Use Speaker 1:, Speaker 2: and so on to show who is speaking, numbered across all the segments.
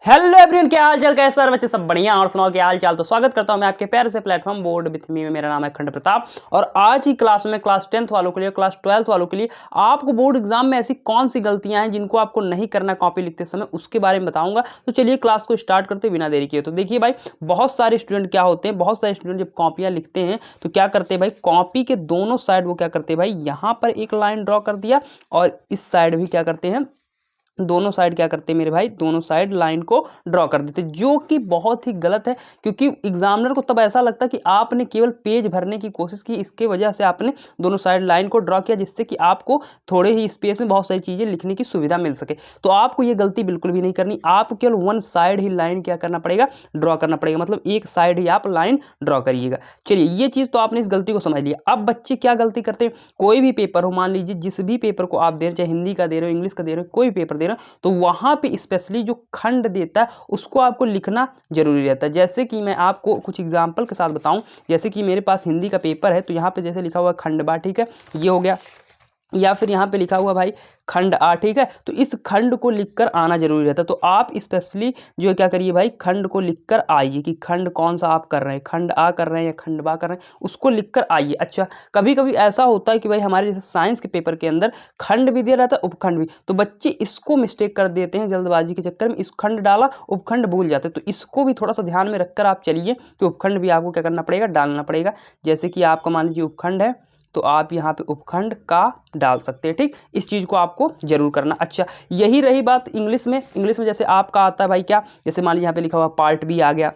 Speaker 1: Hello everyone, क्या हाल चाल, कैसे सर बच्चे सब बढ़िया और सुनाओ क्या हाल चाल। तो स्वागत करता हूं मैं आपके प्यारे से प्लेटफॉर्म बोर्ड विथ मी में। मेरा नाम है अखंड प्रताप और आज की क्लास में क्लास 10th वालों के लिए, क्लास 12th वालों के लिए आपको बोर्ड एग्जाम में ऐसी कौन सी गलतियां हैं जिनको आपको नहीं करना कॉपी लिखते समय, उसके बारे में बताऊंगा। तो चलिए क्लास को स्टार्ट करते बिना देरी किए। तो देखिए भाई, बहुत सारे स्टूडेंट क्या होते हैं, बहुत सारे स्टूडेंट जब कॉपियां लिखते हैं तो क्या करते हैं भाई, कॉपी के दोनों साइड वो क्या करते हैं भाई, यहाँ पर एक लाइन ड्रॉ कर दिया और इस साइड भी क्या करते हैं, दोनों साइड क्या करते हैं मेरे भाई, दोनों साइड लाइन को ड्रॉ कर देते, जो कि बहुत ही गलत है। क्योंकि एग्जामिनर को तब ऐसा लगता है कि आपने केवल पेज भरने की कोशिश की, इसके वजह से आपने दोनों साइड लाइन को ड्रॉ किया, जिससे कि आपको थोड़े ही स्पेस में बहुत सारी चीज़ें लिखने की सुविधा मिल सके। तो आपको ये गलती बिल्कुल भी नहीं करनी, आपको केवल वन साइड ही लाइन क्या करना पड़ेगा, ड्रॉ करना पड़ेगा। मतलब एक साइड ही आप लाइन ड्रॉ करिएगा। चलिए, ये चीज़ तो आपने इस गलती को समझ लिया। अब बच्चे क्या गलती करते हैं, कोई भी पेपर हो, मान लीजिए जिस भी पेपर को आप दे रहे, चाहे हिंदी का दे रहे हो, इंग्लिश का दे रहे हो, कोई भी पेपर दे रहे हो, तो वहां पे स्पेशली जो खंड देता है उसको आपको लिखना जरूरी रहता है। जैसे कि मैं आपको कुछ एग्जांपल के साथ बताऊं, जैसे कि मेरे पास हिंदी का पेपर है, तो यहाँ पे जैसे लिखा हुआ खंडबा, ठीक है, ये हो गया। या फिर यहाँ पे लिखा हुआ भाई खंड आ, ठीक है, तो इस खंड को लिखकर आना जरूरी रहता है। तो आप स्पेशली जो है क्या करिए भाई, खंड को लिखकर आइए कि खंड कौन सा आप कर रहे हैं, खंड आ कर रहे हैं या खंड बा कर रहे हैं, उसको लिखकर आइए। अच्छा, कभी कभी ऐसा होता है कि भाई हमारे जैसे साइंस के पेपर के अंदर खंड भी दिया रहता है, उपखंड भी, तो बच्चे इसको मिस्टेक कर देते हैं जल्दबाजी के चक्कर में, इस खंड डाला उपखंड भूल जाते हैं। तो इसको भी थोड़ा सा ध्यान में रखकर आप चलिए कि उपखंड भी आपको क्या करना पड़ेगा, डालना पड़ेगा। जैसे कि आपका मान लीजिए उपखंड है, तो आप यहाँ पे उपखंड का डाल सकते हैं। ठीक, इस चीज़ को आपको जरूर करना। अच्छा, यही रही बात इंग्लिश में। इंग्लिश में जैसे आपका आता है भाई क्या, जैसे मान लीजिए यहाँ पे लिखा हुआ पार्ट बी आ गया,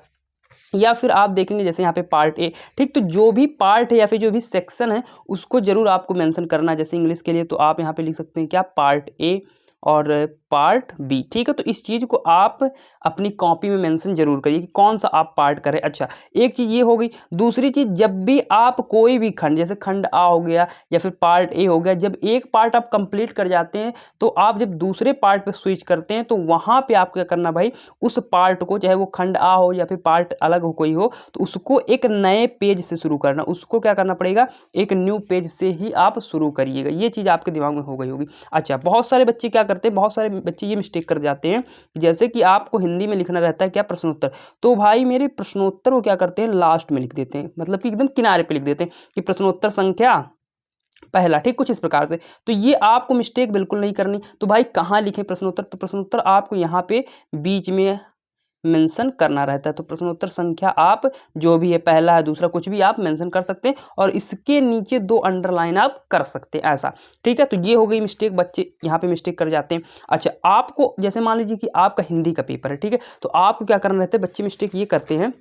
Speaker 1: या फिर आप देखेंगे जैसे यहाँ पे पार्ट ए। ठीक, तो जो भी पार्ट है या फिर जो भी सेक्शन है उसको जरूर आपको मेंशन करना है। जैसे इंग्लिश के लिए तो आप यहाँ पे लिख सकते हैं क्या, पार्ट ए और पार्ट बी। ठीक है, तो इस चीज़ को आप अपनी कॉपी में मेंशन जरूर करिए कि कौन सा आप पार्ट करें। अच्छा, एक चीज़ ये हो गई। दूसरी चीज़, जब भी आप कोई भी खंड, जैसे खंड आ हो गया या फिर पार्ट ए हो गया, जब एक पार्ट आप कंप्लीट कर जाते हैं तो आप जब दूसरे पार्ट पे स्विच करते हैं तो वहाँ पे आप क्या करना भाई, उस पार्ट को, चाहे वो खंड आ हो या फिर पार्ट अलग हो कोई हो, तो उसको एक नए पेज से शुरू करना। उसको क्या करना पड़ेगा, एक न्यू पेज से ही आप शुरू करिएगा। ये चीज़ आपके दिमाग में हो गई होगी। अच्छा, बहुत सारे बच्चे क्या करते हैं, बहुत सारे बच्चे ये मिस्टेक कर जाते हैं, जैसे कि आपको हिंदी में लिखना रहता है क्या, प्रश्नोत्तर, तो भाई मेरे प्रश्नोत्तर को क्या करते हैं, लास्ट में लिख देते हैं, मतलब कि एकदम किनारे पे लिख देते हैं कि प्रश्नोत्तर संख्या पहला। ठीक, कुछ इस प्रकार से। तो ये आपको मिस्टेक बिल्कुल नहीं करनी। तो भाई कहाँ लिखें प्रश्नोत्तर, तो प्रश्नोत्तर आपको यहाँ पे बीच में मेंशन करना रहता है। तो प्रश्नोत्तर संख्या आप जो भी है, पहला है दूसरा, कुछ भी आप मेंशन कर सकते हैं और इसके नीचे 2 अंडरलाइन आप कर सकते हैं, ऐसा। ठीक है, तो ये हो गई मिस्टेक, बच्चे यहाँ पे मिस्टेक कर जाते हैं। अच्छा, आपको जैसे मान लीजिए कि आपका हिंदी का पेपर है, ठीक है, तो आपको क्या करना रहता है, बच्चे मिस्टेक ये करते हैं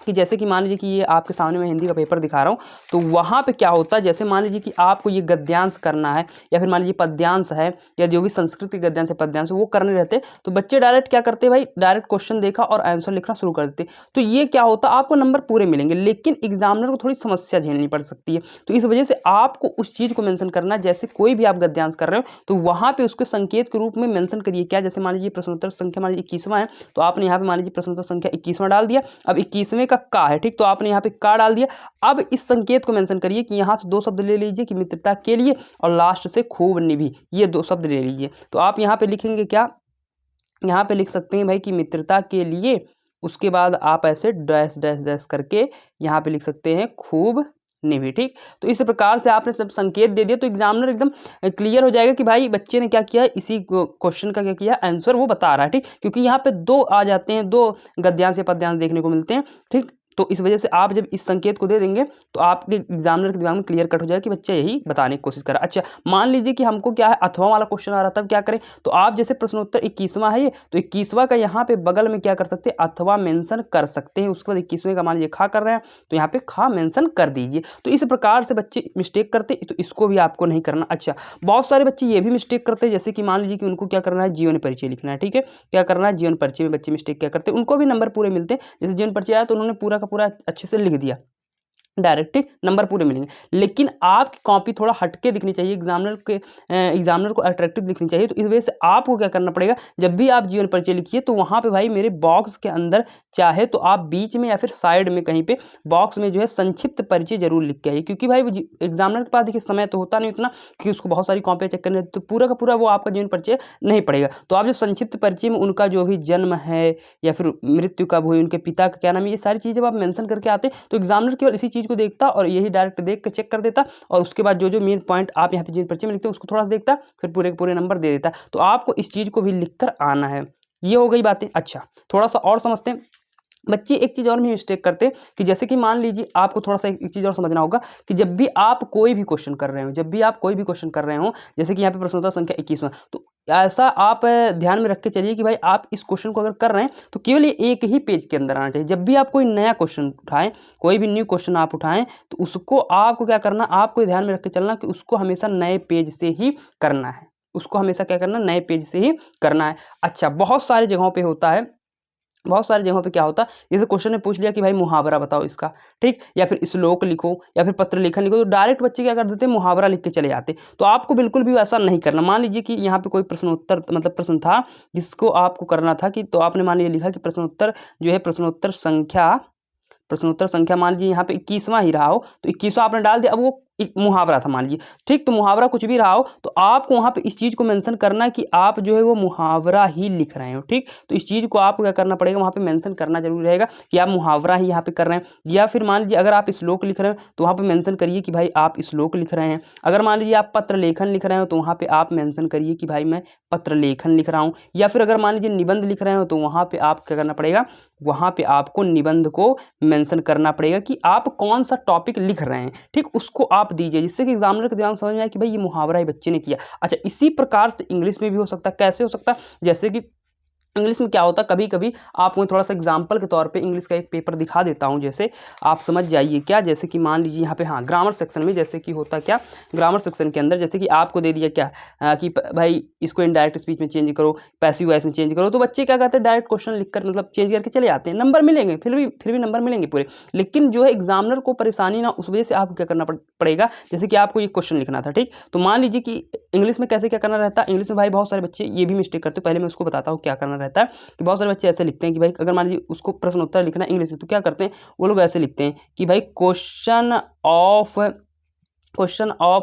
Speaker 1: कि जैसे कि मान लीजिए कि ये आपके सामने मैं हिंदी का पेपर दिखा रहा हूँ, तो वहाँ पे क्या होता है, जैसे मान लीजिए कि आपको ये गद्यांश करना है या फिर मान लीजिए पद्यांश है, या जो भी संस्कृत के गद्यांश है, पद्यांश है, वो करने रहते हैं, तो बच्चे डायरेक्ट क्या करते हैं भाई, डायरेक्ट क्वेश्चन देखा और आंसर लिखना शुरू कर देते। तो ये क्या होता है, आपको नंबर पूरे मिलेंगे, लेकिन एग्जामिनर को थोड़ी समस्या झेलनी पड़ सकती है। तो इस वजह से आपको उस चीज़ को मेंशन करना है, जैसे कोई भी आप गद्यांश कर रहे हो तो वहाँ पे उसके संकेत के रूप में मेंशन करिए क्या, जैसे मान लीजिए प्रश्नोत्तर संख्या मान लीजिए 21वां है, तो आपने यहाँ पे मान लीजिए प्रश्नोत्तर संख्या 21वां डाल दिया। अब 21वें का है, ठीक, तो आपने यहाँ पे का डाल दिया। अब इस संकेत को मेंशन करिए कि यहाँ से 2 शब्द ले लीजिए कि मित्रता के लिए, और लास्ट से खूब निभी, ये 2 शब्द ले लीजिए। तो आप यहाँ पे लिखेंगे क्या, यहाँ पे लिख सकते हैं भाई कि मित्रता के लिए, उसके बाद आप ऐसे डैश डैश डैश करके यहाँ पे लिख सकते हैं खूब निभी। ठीक, तो इस प्रकार से आपने सब संकेत दे दिया तो एग्जामिनर एकदम क्लियर हो जाएगा कि भाई बच्चे ने क्या किया, इसी क्वेश्चन का क्या किया, आंसर वो बता रहा है। ठीक, क्योंकि यहाँ पे 2 आ जाते हैं, 2 गद्यांश या पद्यांश देखने को मिलते हैं। ठीक, तो इस वजह से आप जब इस संकेत को दे देंगे तो आपके एग्जामिनर के दिमाग में क्लियर कट हो जाएगा कि बच्चा यही बताने की कोशिश कर रहा है। अच्छा, मान लीजिए कि हमको क्या है, अथवा वाला क्वेश्चन आ रहा, तब क्या करें, तो आप जैसे प्रश्नोत्तर 21वां है ये, तो 21वां का यहाँ पे बगल में क्या कर सकते हैं, अथवा मेंशन कर सकते हैं। उसके बाद 21वें का मान लीजिए खा कर रहे हैं, तो यहाँ पे खा मेंशन कर दीजिए। तो इस प्रकार से बच्चे मिस्टेक करते, तो इसको भी आपको नहीं करना। अच्छा, बहुत सारे बच्चे ये भी मिस्टेक करते हैं, जैसे कि मान लीजिए कि उनको क्या करना है, जीवन परिचय लिखना है। ठीक है, क्या करना है, जीवन परिचय में बच्चे मिस्टेक क्या करते हैं, उनको भी नंबर पूरे मिलते हैं। जैसे जीवन परिचय आया तो उन्होंने पूरा का पूरा अच्छे से लिख दिया, डायरेक्ट नंबर पूरे मिलेंगे। लेकिन आपकी कॉपी थोड़ा हटके दिखनी चाहिए, एग्जामिनर को अट्रैक्टिव दिखनी चाहिए। तो इस वजह से आपको क्या करना पड़ेगा, जब भी आप जीवन परिचय लिखिए तो वहाँ पे भाई मेरे बॉक्स के अंदर चाहे तो आप बीच में या फिर साइड में कहीं पे बॉक्स में जो है संक्षिप्त परिचय जरूर लिख के आइए, क्योंकि भाई वो एग्जामिनर के पास देखिए समय तो होता नहीं उतना कि उसको बहुत सारी कॉपियाँ चेक करनी है, तो पूरा का पूरा वो आपका जीवन परिचय नहीं पड़ेगा। तो आप जो संक्षिप्त परिचय में उनका जो भी जन्म है या फिर मृत्यु कब हुई, उनके पिता का क्या नाम है, ये सारी चीज़ जब आप मेंशन करके आते तो एग्जामिनर केवल इसी चीज़ को देखता और यही डायरेक्ट देख के चेक कर देता, और उसके बाद जो जो मेन पॉइंट आप यहाँ पे जीवन परिचय में लिखते हैं उसको थोड़ा सा देखता, फिर पूरे के पूरे नंबर दे देता। तो आपको इस चीज़ को भी लिख कर आना है। ये हो गई बातें। अच्छा, थोड़ा सा और समझते हैं। बच्चे एक चीज़ और भी मिस्टेक करते हैं कि जैसे कि मान लीजिए आपको थोड़ा सा एक चीज़ और समझना होगा कि जब भी आप कोई भी क्वेश्चन कर रहे हो, जैसे कि यहाँ पे प्रश्नोत्तर संख्या 21वां, तो ऐसा आप ध्यान में रख के चलिए कि भाई आप इस क्वेश्चन को अगर कर रहे हैं तो केवल ये एक ही पेज के अंदर आना चाहिए। जब भी आप कोई नया क्वेश्चन उठाएं, कोई भी न्यू क्वेश्चन आप उठाएं, तो उसको आपको क्या करना, आपको ध्यान में रख के चलना कि उसको हमेशा नए पेज से ही करना है। उसको हमेशा क्या करना, नए पेज से ही करना है। अच्छा, बहुत सारी जगहों पे होता है, बहुत सारी जगहों पे क्या होता है, जैसे क्वेश्चन ने पूछ लिया कि भाई मुहावरा बताओ इसका, ठीक, या फिर श्लोक लिखो या फिर पत्र लेखन लिखो, तो डायरेक्ट बच्चे क्या कर देते हैं, मुहावरा लिख के चले जाते। तो आपको बिल्कुल भी ऐसा नहीं करना। मान लीजिए कि यहाँ पे कोई प्रश्नोत्तर मतलब प्रश्न था जिसको आपको करना था कि, तो आपने मान लीजिए लिखा कि प्रश्नोत्तर जो है प्रश्नोत्तर संख्या मान लीजिए यहाँ पे 21वां ही रहा हो, तो 21वां आपने डाल दिया। अब वो एक मुहावरा था मान लीजिए, ठीक, तो मुहावरा कुछ भी रहा हो तो आपको वहाँ पे इस चीज़ को मेंशन करना है कि आप जो है वो मुहावरा ही लिख रहे हो, ठीक। तो इस चीज़ को आपको क्या करना पड़ेगा, वहाँ पे मेंशन करना जरूरी रहेगा कि आप मुहावरा ही यहाँ पे कर रहे हैं। या फिर मान लीजिए अगर आप श्लोक लिख रहे हो तो वहाँ पे मेंशन करिए कि भाई आप श्लोक लिख रहे हैं। अगर मान लीजिए आप पत्र लेखन लिख रहे हो तो वहाँ पे आप मेंशन करिए कि भाई मैं पत्र लेखन लिख रहा हूँ। या फिर अगर मान लीजिए निबंध लिख रहे हो तो वहाँ पे आप क्या करना पड़ेगा, वहाँ पे आपको निबंध को मेंशन करना पड़ेगा कि आप कौन सा टॉपिक लिख रहे हैं, ठीक, उसको आप दीजिए, जिससे कि एग्जामिनर के दिमाग में समझ में आए कि भाई ये मुहावरा ही बच्चे ने किया। अच्छा, इसी प्रकार से इंग्लिश में भी हो सकता है। कैसे हो सकता है, जैसे कि इंग्लिश में क्या होता है, कभी कभी आपको थोड़ा सा एग्जाम्पल के तौर पे इंग्लिश का एक पेपर दिखा देता हूँ, जैसे आप समझ जाइए क्या। जैसे कि मान लीजिए यहाँ पे, हाँ, ग्रामर सेक्शन में जैसे कि होता क्या, ग्रामर सेक्शन के अंदर जैसे कि आपको दे दिया क्या कि भाई इसको इनडायरेक्ट स्पीच में चेंज करो, पैसिव वॉइस में चेंज करो, तो बच्चे क्या करते हैं, डायरेक्ट क्वेश्चन लिखकर मतलब चेंज करके चले जाते हैं। नंबर मिलेंगे, फिर भी नंबर मिलेंगे पूरे, लेकिन जो है एग्जामिनर को परेशानी ना, उस वजह से आपको क्या करना पड़ेगा। जैसे कि आपको ये क्वेश्चन लिखना था, ठीक, तो मान लीजिए कि इंग्लिश में कैसे क्या करना रहता है। इंग्लिश में भाई बहुत सारे बच्चे ये भी मिस्टेक करते हैं, पहले मैं उसको बताता हूँ क्या करना रहता है। कि बहुत सारे बच्चे ऐसे लिखते हैं कि भाई अगर मान लीजिए उसको प्रश्न उत्तर लिखना है इंग्लिश में, तो क्या करते हैं वो लोग, ऐसे लिखते हैं कि भाई क्वेश्चन ऑफ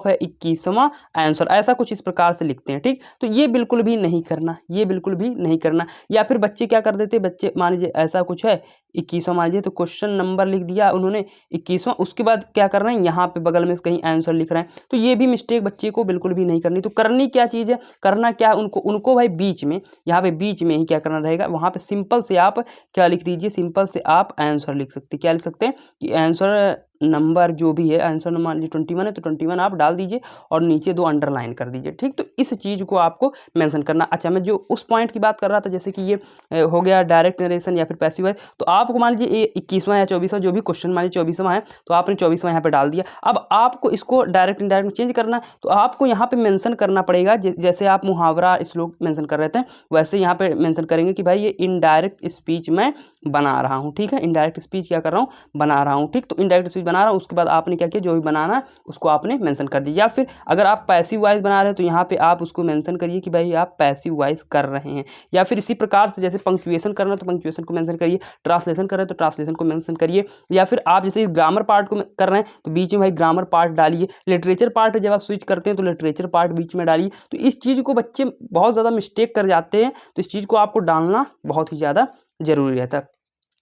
Speaker 1: है 21वां आंसर, ऐसा कुछ इस प्रकार से लिखते हैं, ठीक। तो ये बिल्कुल भी नहीं करना, ये बिल्कुल भी नहीं करना। या फिर बच्चे क्या कर देते हैं, बच्चे मान लीजिए ऐसा कुछ है 21वां, मान लीजिए तो क्वेश्चन नंबर लिख दिया उन्होंने 21वां, उसके बाद क्या कर रहे हैं, यहाँ पे बगल में कहीं आंसर लिख रहे हैं। तो ये भी मिस्टेक बच्चे को बिल्कुल भी नहीं करनी। तो करनी क्या चीज़ है, करना क्या है, उनको भाई बीच में, यहाँ पे बीच में ही क्या करना रहेगा, वहाँ पे सिंपल से आप क्या लिख दीजिए, सिंपल से आप आंसर लिख सकते हैं। क्या लिख सकते हैं कि आंसर नंबर जो भी है, आंसर नंबर मान लीजिए 21 है तो 21 आप डाल दीजिए और नीचे 2 अंडरलाइन कर दीजिए, ठीक। तो इस चीज़ को आपको मेंशन करना। अच्छा, मैं जो उस पॉइंट की बात कर रहा था, जैसे कि ये हो गया डायरेक्ट नरेशन या फिर पैसिव वॉइस, तो आपको मान लीजिए ये 21वां या 24वां जो भी क्वेश्चन, मान लीजिए 24वां है तो आपने 24वां यहाँ पे डाल दिया। अब आपको इसको डायरेक्ट इनडायरेक्ट में चेंज करना है, तो आपको यहाँ पे मेंशन करना पड़ेगा, जैसे आप मुहावरा श्लोक मेंशन कर रहे थे वैसे यहाँ पे मेंशन करेंगे कि भाई ये इनडायरेक्ट स्पीच में बना रहा हूँ, ठीक है, इनडायरेक्ट स्पीच क्या कर रहा हूँ, बना रहा हूँ, ठीक। तो इनडायरेक्ट स्पीच बना रहा हूँ, उसके बाद आपने क्या किया, जो भी बनाना है उसको आपने मेंशन कर दिया। या फिर अगर आप पैसिव वॉइस बना रहे हैं तो यहाँ पे आप उसको मेंशन करिए कि भाई आप पैसिव वॉइस कर रहे हैं। या फिर इसी प्रकार से जैसे पंक्चुएशन करना है तो पंक्चुएशन को मेंशन करिए, ट्रांसलेशन कर रहे हैं तो ट्रांसलेशन को मेंशन करिए। या फिर आप जैसे इस ग्रामर पार्ट को कर रहे हैं तो बीच में भाई ग्रामर पार्ट डालिए। लिटरेचर पार्ट जब आप स्विच करते हैं तो लिटरेचर पार्ट बीच में डालिए। तो इस चीज़ को बच्चे बहुत ज़्यादा मिस्टेक कर जाते हैं, तो इस चीज़ को आपको डालना बहुत ही ज़्यादा जरूरी रहता है।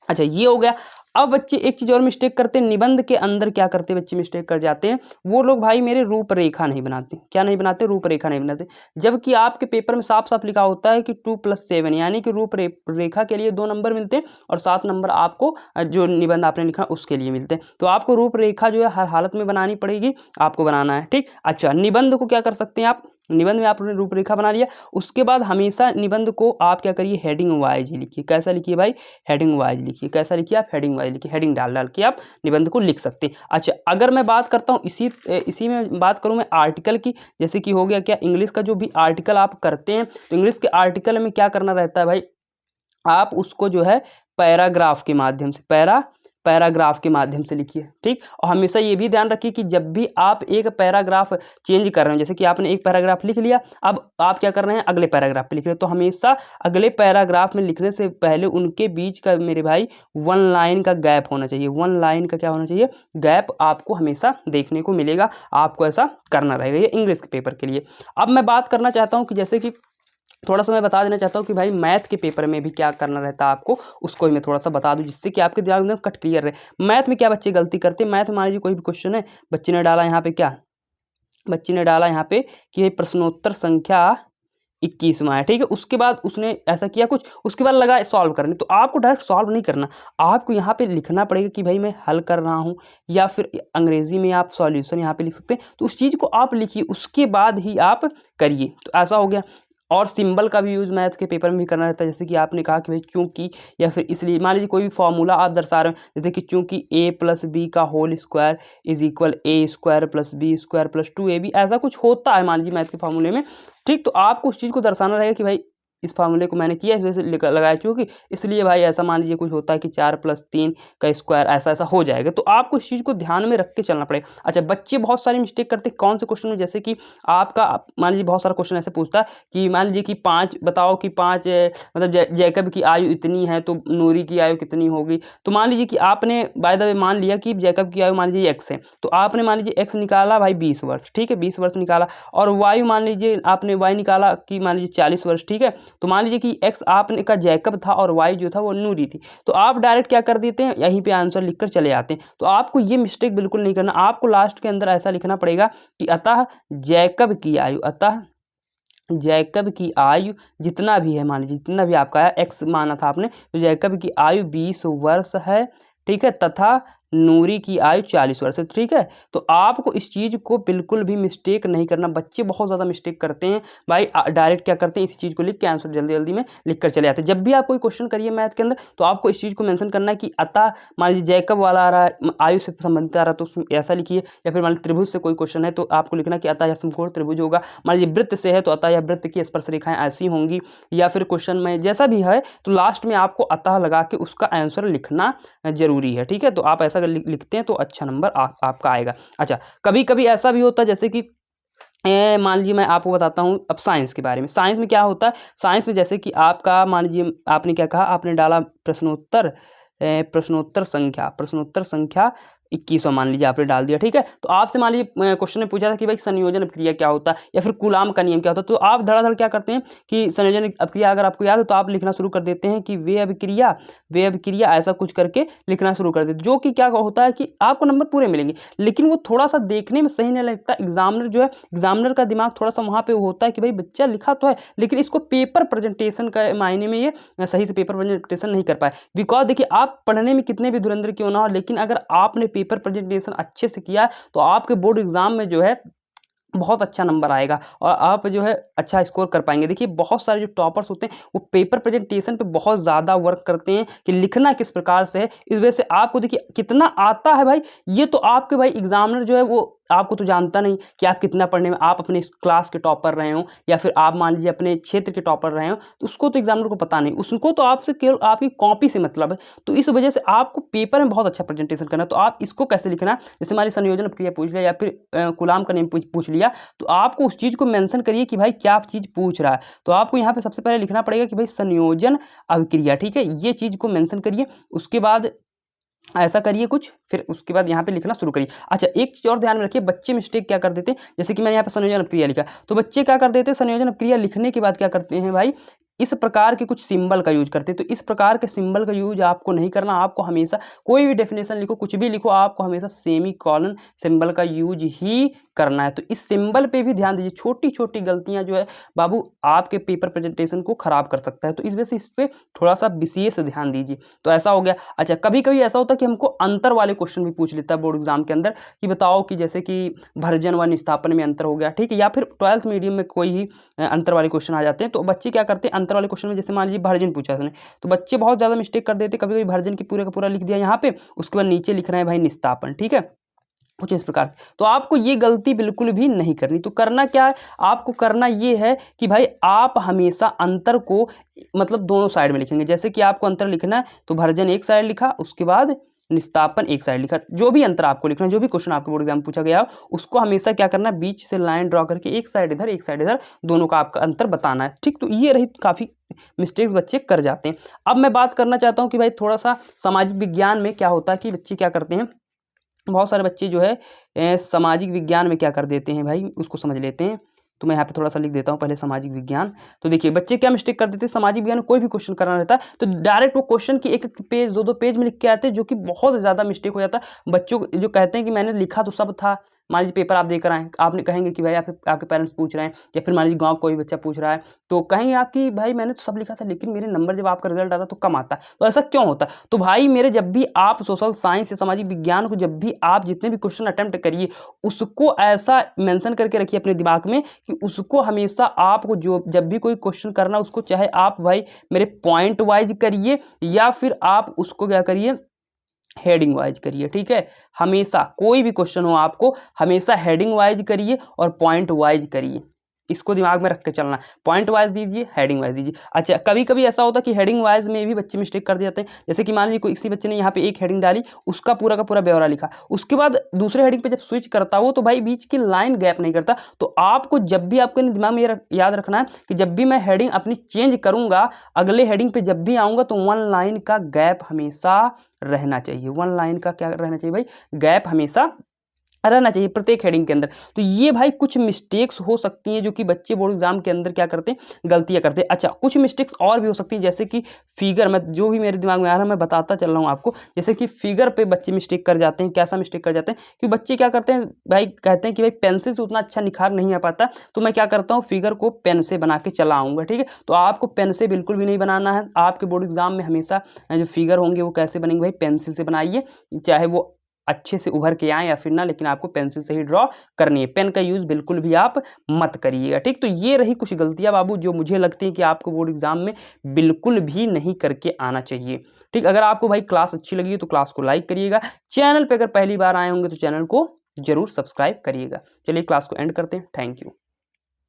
Speaker 1: अच्छा, ये हो गया। अब बच्चे एक चीज़ और मिस्टेक करते हैं, निबंध के अंदर क्या करते हैं बच्चे मिस्टेक कर जाते हैं, वो लोग भाई मेरे रूपरेखा नहीं बनाते। क्या नहीं बनाते, रूपरेखा नहीं बनाते। जबकि आपके पेपर में साफ साफ लिखा होता है कि 2+7 यानी कि रूपरेखा के लिए 2 नंबर मिलते हैं और 7 नंबर आपको जो निबंध आपने लिखा उसके लिए मिलते हैं। तो आपको रूपरेखा जो है हर हालत में बनानी पड़ेगी, आपको बनाना है, ठीक। अच्छा, निबंध को क्या कर सकते हैं आप, निबंध में आपने रूपरेखा बना लिया, उसके बाद हमेशा निबंध को आप क्या करिए, हेडिंग वाइज ही लिखिए। कैसा लिखिए भाई, हेडिंग वाइज लिखिए। कैसा लिखिए आप, हेडिंग वाइज लिखिए। हेडिंग डाल डाल के आप निबंध को लिख सकते हैं। अच्छा, अगर मैं बात करता हूँ इसी में बात करूँ मैं आर्टिकल की, जैसे कि हो गया क्या, इंग्लिश का जो भी आर्टिकल आप करते हैं तो इंग्लिश के आर्टिकल में क्या करना रहता है भाई, आप उसको जो है पैराग्राफ के माध्यम से पैराग्राफ के माध्यम से लिखिए, ठीक। और हमेशा ये भी ध्यान रखिए कि जब भी आप एक पैराग्राफ चेंज कर रहे हो, जैसे कि आपने एक पैराग्राफ लिख लिया, अब आप क्या कर रहे हैं, अगले पैराग्राफ पे लिख रहे हो, तो हमेशा अगले पैराग्राफ में लिखने से पहले उनके बीच का मेरे भाई 1 लाइन का गैप होना चाहिए। 1 लाइन का क्या होना चाहिए, गैप आपको हमेशा देखने को मिलेगा। आपको ऐसा करना रहेगा, ये इंग्लिश के पेपर के लिए। अब मैं बात करना चाहता हूँ कि जैसे कि थोड़ा सा मैं बता देना चाहता हूँ कि भाई मैथ के पेपर में भी क्या करना रहता है आपको, उसको भी मैं थोड़ा सा बता दूँ, जिससे कि आपके दिमाग में कट क्लियर रहे। मैथ में क्या बच्चे गलती करते हैं, मैथ में मान लीजिए कोई भी क्वेश्चन है, बच्चे ने डाला यहाँ पे क्या, बच्चे ने डाला यहाँ पे कि ये प्रश्नोत्तर संख्या 21वां है, ठीक है। उसके बाद उसने ऐसा किया कुछ, उसके बाद लगा सॉल्व करने, तो आपको डायरेक्ट सॉल्व नहीं करना, आपको यहाँ पे लिखना पड़ेगा कि भाई मैं हल कर रहा हूँ, या फिर अंग्रेजी में आप सॉल्यूशन यहाँ पे लिख सकते हैं। तो उस चीज़ को आप लिखिए, उसके बाद ही आप करिए, तो ऐसा हो गया। और सिंबल का भी यूज़ मैथ के पेपर में भी करना रहता है, जैसे कि आपने कहा कि भाई चूंकि, या फिर इसलिए, मान लीजिए कोई भी फॉर्मूला आप दर्शा रहे हो, जैसे कि चूंकि a+b का whole square is equal a² + b² + 2ab, ऐसा कुछ होता है मान लीजिए मैथ के फॉर्मूले में, ठीक। तो आपको उस चीज़ को दर्शाना रहेगा कि भाई इस फार्मूले को मैंने किया, इस वजह से लगाया चूंकि, इसलिए भाई ऐसा मान लीजिए कुछ होता है कि 4 + 3 का स्क्वायर, ऐसा ऐसा हो जाएगा। तो आपको इस चीज़ को ध्यान में रख के चलना पड़ेगा। अच्छा, बच्चे बहुत सारी मिस्टेक करते हैं कौन से क्वेश्चन में, जैसे कि आपका मान लीजिए बहुत सारा क्वेश्चन ऐसे पूछता है कि मान लीजिए कि 5 बताओ कि 5 मतलब जैकब की आयु इतनी है, तो नूरी की आयु कितनी होगी। तो मान लीजिए कि आपने बाय द वे मान लिया कि जैकब की आयु मान लीजिए x है, तो आपने मान लीजिए x निकाला भाई 20 वर्ष, ठीक है, 20 वर्ष निकाला, और वायु मान लीजिए आपने y निकाला कि मान लीजिए 40 वर्ष, ठीक है। तो मान लीजिए कि x आपने का जैकब था और y जो था वो नूरी थी, तो आप डायरेक्ट क्या कर देते हैं, यहीं पे आंसर लिखकर चले आते हैं। तो आपको ये मिस्टेक बिल्कुल नहीं करना, आपको लास्ट के अंदर ऐसा लिखना पड़ेगा कि अतः जैकब की आयु, अतः जैकब की आयु जितना भी है, मान लीजिए जितना भी आपका है, x माना था आपने, तो जैकब की आयु 20 वर्ष है, ठीक है, तथा नूरी की आयु 40 वर्ष है, ठीक है। तो आपको इस चीज़ को बिल्कुल भी मिस्टेक नहीं करना। बच्चे बहुत ज़्यादा मिस्टेक करते हैं भाई, डायरेक्ट क्या करते हैं, इसी चीज़ को लिख के आंसर जल्दी जल्दी में लिख कर चले आते हैं। जब भी आप कोई क्वेश्चन करिए मैथ के अंदर, तो आपको इस चीज़ को मेंशन करना है कि अतः मान लीजिए जैकब वाला आ रहा है, आयु से संबंधित आ रहा है, तो उसमें ऐसा लिखिए। या फिर मान लीजिए त्रिभुज से कोई क्वेश्चन है, तो आपको लिखना कि अतः यह समकोण त्रिभुज होगा। मान लीजिए वृत्त से है, तो अतः यह वृत्त की स्पर्श रेखाएं ऐसी होंगी। या फिर क्वेश्चन में जैसा भी है, तो लास्ट में आपको अतः लगा के उसका आंसर लिखना जरूरी है, ठीक है। तो आप ऐसा लिखते हैं तो अच्छा नंबर आपका आएगा। अच्छा, कभी कभी ऐसा भी होता है, जैसे कि मान लीजिए मैं आपको बताता हूँ अब साइंस के बारे में। साइंस में क्या होता है, साइंस में जैसे कि आपका मान लीजिए आपने क्या कहा, आपने डाला प्रश्नोत्तर संख्या 21वां मान लीजिए आपने डाल दिया, ठीक है। तो आपसे मान लीजिए क्वेश्चन ने पूछा था कि भाई संयोजन अपक्रिया क्या होता है, या फिर कूलाम का नियम क्या होता है। तो आप धड़ाधड़ क्या करते हैं कि संयोजन अपक्रिया अगर आपको याद हो, तो आप लिखना शुरू कर देते हैं कि वे अभिक्रिया ऐसा कुछ करके लिखना शुरू कर देते, जो कि क्या होता है कि आपको नंबर पूरे मिलेंगे, लेकिन वो थोड़ा सा देखने में सही नहीं लगता। एग्जामिनर जो है, एग्जामिनर का दिमाग थोड़ा सा वहाँ पे होता है कि भाई बच्चा लिखा तो है, लेकिन इसको पेपर प्रेजेंटेशन का मायने में ये सही से पेपर प्रेजेंटेशन नहीं कर पाए। बिकॉज देखिए, आप पढ़ने में कितने भी धुरंधर क्यों ना हो, लेकिन अगर आपने पेपर प्रेजेंटेशन अच्छे से किया, तो आपके बोर्ड एग्जाम में जो है बहुत अच्छा नंबर आएगा और आप जो है अच्छा स्कोर कर पाएंगे। देखिए, बहुत सारे जो टॉपर्स होते हैं वो पेपर प्रेजेंटेशन पे बहुत ज़्यादा वर्क करते हैं कि लिखना किस प्रकार से है। इस वजह से आपको देखिए कितना आता है भाई, ये तो आपके भाई एग्जामिनर जो है वो आपको तो जानता नहीं कि आप कितना पढ़ने में, आप अपने क्लास के टॉपर रहे हो या फिर आप मान लीजिए अपने क्षेत्र के टॉपर रहे हो, तो उसको तो एग्जामिनर को पता नहीं, उसको तो आपसे केवल आपकी कॉपी से मतलब है। तो इस वजह से आपको पेपर में बहुत अच्छा प्रेजेंटेशन करना है। तो आप इसको कैसे लिखना है, जैसे हमारी संयोजन अपक्रिया पूछ लिया या फिर कूलाम का नियम पूछ लिया, तो आपको उस चीज़ को मेंशन करिए कि भाई क्या चीज़ पूछ रहा है। तो आपको यहाँ पे सबसे पहले लिखना पड़ेगा कि भाई संयोजन अभिक्रिया, ठीक है, ये चीज़ को मेंशन करिए। उसके बाद ऐसा करिए कुछ, फिर उसके बाद यहाँ पे लिखना शुरू करिए। अच्छा, एक चीज़ और ध्यान में रखिए, बच्चे मिस्टेक क्या कर देते हैं, जैसे कि मैंने यहाँ पे संयोजन अपक्रिया लिखा, तो बच्चे क्या कर देते हैं, संयोजन अपक्रिया लिखने के बाद क्या करते हैं भाई, इस प्रकार के कुछ सिंबल का यूज करते हैं। तो इस प्रकार के सिंबल का यूज आपको नहीं करना। आपको हमेशा कोई भी डेफिनेशन लिखो, कुछ भी लिखो, आपको हमेशा सेमीकोलन सिंबल का यूज ही करना है। तो इस सिंबल पे भी ध्यान दीजिए, छोटी छोटी गलतियां जो है बाबू आपके पेपर प्रेजेंटेशन को खराब कर सकता है। तो इस वजह से इस पर थोड़ा सा विशेष ध्यान दीजिए। तो ऐसा हो गया। अच्छा, कभी कभी ऐसा होता है कि हमको अंतर वाले क्वेश्चन भी पूछ लेता है बोर्ड एग्जाम के अंदर कि बताओ कि जैसे कि भर्जन व निस्तापन में अंतर हो गया, ठीक है, या फिर 12th मीडियम में कोई ही अंतर वाले क्वेश्चन आ जाते हैं। तो बच्चे क्या करते हैं, अंतर वाले क्वेश्चन में जैसे मान लीजिए भर्जन पूछा उसने, तो बच्चे बहुत ज़्यादा मिस्टेक कर देते हैं। कभी कभी भर्जन की पूरे का पूरा लिख दिया यहाँ पे, उसके बाद नीचे लिख रहे हैं भाई निस्तापन, ठीक है, कुछ इस प्रकार से। तो आपको ये गलती बिल्कुल भी नहीं करनी। तो करना क्या है, आपको करना ये है कि भाई आप हमेशा अंतर को मतलब दोनों साइड में लिखेंगे। जैसे कि आपको अंतर लिखना है तो भर्जन एक साइड लिखा, उसके बाद निस्तापन एक साइड लिखा। जो भी अंतर आपको लिखना है, जो भी क्वेश्चन आपके बोर्ड एग्जाम में पूछा गया हो उसको हमेशा क्या करना है, बीच से लाइन ड्रॉ करके एक साइड इधर एक साइड इधर, दोनों का आपका अंतर बताना है। ठीक, तो ये रही काफ़ी मिस्टेक्स बच्चे कर जाते हैं। अब मैं बात करना चाहता हूँ कि भाई थोड़ा सा सामाजिक विज्ञान में क्या होता है कि बच्चे क्या करते हैं, बहुत सारे बच्चे जो है सामाजिक विज्ञान में क्या कर देते हैं भाई, उसको समझ लेते हैं। तो मैं यहाँ पे थोड़ा सा लिख देता हूँ पहले सामाजिक विज्ञान। तो देखिए बच्चे क्या मिस्टेक कर देते हैं, सामाजिक विज्ञान में कोई भी क्वेश्चन करना रहता है तो डायरेक्ट वो क्वेश्चन की एक पेज दो पेज में लिख के आते हैं, जो कि बहुत ज़्यादा मिस्टेक हो जाता है। बच्चों जो कहते हैं कि मैंने लिखा तो सब था, मान लीजिए पेपर आप देकर आए, आपने कहेंगे कि भाई आपके पेरेंट्स पूछ रहे हैं, या फिर मान लीजिए गाँव कोई बच्चा पूछ रहा है, तो कहेंगे आप कि भाई मैंने तो सब लिखा था लेकिन मेरे नंबर जब आपका रिजल्ट आता तो कम आता है, तो ऐसा क्यों होता है। तो भाई मेरे, जब भी आप सोशल साइंस या सामाजिक विज्ञान को जब भी आप जितने भी क्वेश्चन अटेम्प्ट करिए, उसको ऐसा मेंशन करके रखिए अपने दिमाग में कि उसको हमेशा आपको जो जब भी कोई क्वेश्चन करना उसको चाहे आप भाई मेरे पॉइंट वाइज करिए या फिर आप उसको क्या करिए, हेडिंग वाइज करिए। ठीक है, हमेशा कोई भी क्वेश्चन हो आपको हमेशा हेडिंग वाइज करिए और पॉइंट वाइज करिए, इसको दिमाग में रख के चलना। पॉइंट वाइज दीजिए, हेडिंग वाइज दीजिए। अच्छा, कभी कभी ऐसा होता है कि हेडिंग वाइज में भी बच्चे मिस्टेक कर जाते हैं, जैसे कि मान लीजिए कोई किसी बच्चे ने यहाँ पे एक हेडिंग डाली, उसका पूरा का पूरा ब्यौरा लिखा, उसके बाद दूसरे हेडिंग पे जब स्विच करता हो तो भाई बीच की लाइन गैप नहीं करता। तो आपको जब भी आपके दिमाग में ये याद रखना है कि जब भी मैं हेडिंग अपनी चेंज करूंगा, अगले हेडिंग पे जब भी आऊंगा तो 1 लाइन का गैप हमेशा रहना चाहिए। 1 लाइन का क्या रहना चाहिए भाई, गैप हमेशा रहना चाहिए प्रत्येक हेडिंग के अंदर। तो ये भाई कुछ मिस्टेक्स हो सकती हैं जो कि बच्चे बोर्ड एग्जाम के अंदर क्या करते हैं, गलतियां करते हैं। अच्छा, कुछ मिस्टेक्स और भी हो सकती हैं, जैसे कि फिगर, मैं जो भी मेरे दिमाग में आ रहा है मैं बताता चल रहा हूँ आपको। जैसे कि फिगर पे बच्चे मिस्टेक कर जाते हैं। कैसा मिस्टेक कर जाते हैं कि बच्चे क्या करते हैं भाई, कहते हैं कि भाई पेंसिल से उतना अच्छा निखार नहीं आ पाता, तो मैं क्या करता हूँ फिगर को पेन से बना के चला आऊँगा। ठीक है, तो आपको पेन से बिल्कुल भी नहीं बनाना है। आपके बोर्ड एग्जाम में हमेशा जो फिगर होंगे वो कैसे बनेंगे भाई, पेंसिल से बनाइए, चाहे वो अच्छे से उभर के आए या फिर ना, लेकिन आपको पेंसिल से ही ड्रॉ करनी है। पेन का यूज़ बिल्कुल भी आप मत करिएगा। ठीक, तो ये रही कुछ गलतियां बाबू जो मुझे लगती है कि आपको बोर्ड एग्जाम में बिल्कुल भी नहीं करके आना चाहिए। ठीक, अगर आपको भाई क्लास अच्छी लगी है तो क्लास को लाइक करिएगा। चैनल पर अगर पहली बार आए होंगे तो चैनल को जरूर सब्सक्राइब करिएगा। चलिए क्लास को एंड करते हैं। Thank you.